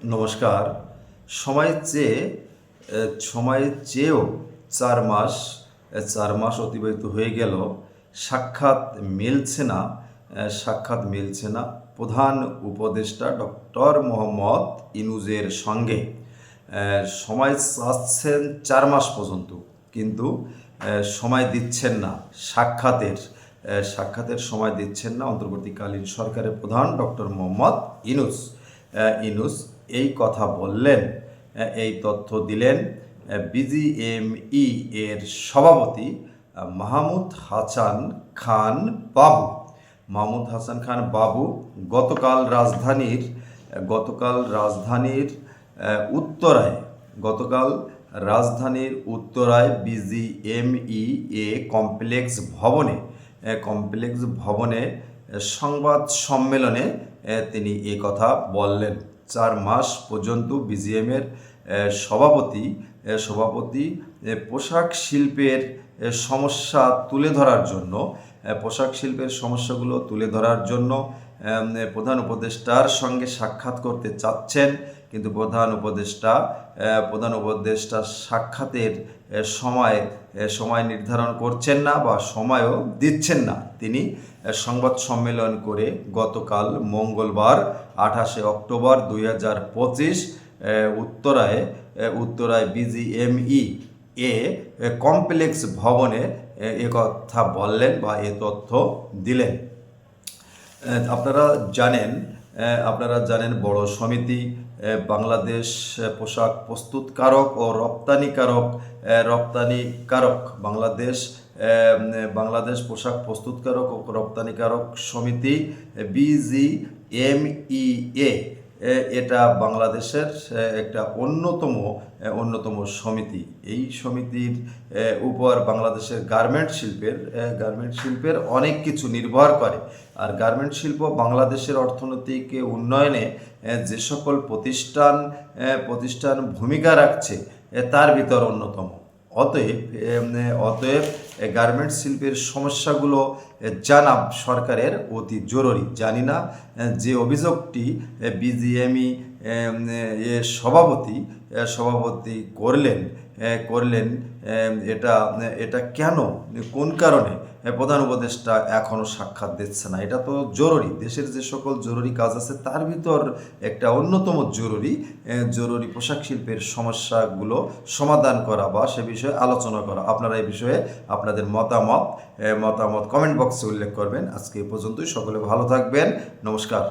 নমস্কার। সময় চেয়ে সময়ের চেয়েও ৪ মাস অতিবাহিত হয়ে গেল। সাক্ষাৎ মিলছে না প্রধান উপদেষ্টা ডক্টর মোহাম্মদ ইউনূসের সঙ্গে। সময় চাচ্ছেন ৪ মাস পর্যন্ত, কিন্তু সময় দিচ্ছেন না। সাক্ষাতের সময় দিচ্ছেন না অন্তর্বর্তীকালীন সরকারের প্রধান ডক্টর মোহাম্মদ ইউনূস এই কথা বললেন, এই তথ্য দিলেন বিজিএমই এর সভাপতি মাহমুদ হাসান খান বাবু। গতকাল রাজধানীর উত্তরায় বিজিএমই কমপ্লেক্স ভবনে সংবাদ সম্মেলনে তিনি এ কথা বললেন। ৪ মাস পর্যন্ত বিজিএমের সভাপতি পোশাক শিল্পের সমস্যাগুলো তুলে ধরার জন্য প্রধান উপদেষ্টার সঙ্গে সাক্ষাৎ করতে চাচ্ছেন, কিন্তু প্রধান উপদেষ্টা সাক্ষাতের সময় নির্ধারণ করছেন না বা সময়ও দিচ্ছেন না। তিনি সংবাদ সম্মেলন করে গতকাল মঙ্গলবার ২৮ অক্টোবর ২০২৫ উত্তরায় বিজিএমই কমপ্লেক্স ভবনে কথা বললেন বা এ তথ্য দিলেন। আপনারা জানেন বড় সমিতি বাংলাদেশ পোশাক প্রস্তুতকারক ও রপ্তানিকারক বাংলাদেশ পোশাক প্রস্তুতকারক ও রপ্তানিকারক সমিতি বিজিএমইএ এটা বাংলাদেশের একটা অন্যতম সমিতি। এই সমিতির উপর বাংলাদেশের গার্মেন্ট শিল্পের অনেক কিছু নির্ভর করে। আর গার্মেন্ট শিল্প বাংলাদেশের অর্থনৈতিক উন্নয়নে যে সকল প্রতিষ্ঠান ভূমিকা রাখছে তার ভিতর অন্যতম। অতএব গার্মেন্টস শিল্পের সমস্যাগুলো জানা সরকারের অতি জরুরি। জানি না যে অভিযোগটি বিজিএমই সভাপতি করলেন এটা কেন, কোন কারণে প্রধান উপদেষ্টা এখনও সাক্ষাৎ দিচ্ছে না। এটা তো জরুরি, দেশের যে সকল জরুরি কাজ আছে তার ভিতর একটা অন্যতম জরুরি পোশাক শিল্পের সমস্যাগুলো সমাধান করা বা সে বিষয়ে আলোচনা করা। আপনারা এই বিষয়ে আপনাদের মতামত কমেন্ট বক্সে উল্লেখ করবেন। আজকে এই পর্যন্তই। সকলে ভালো থাকবেন। নমস্কার।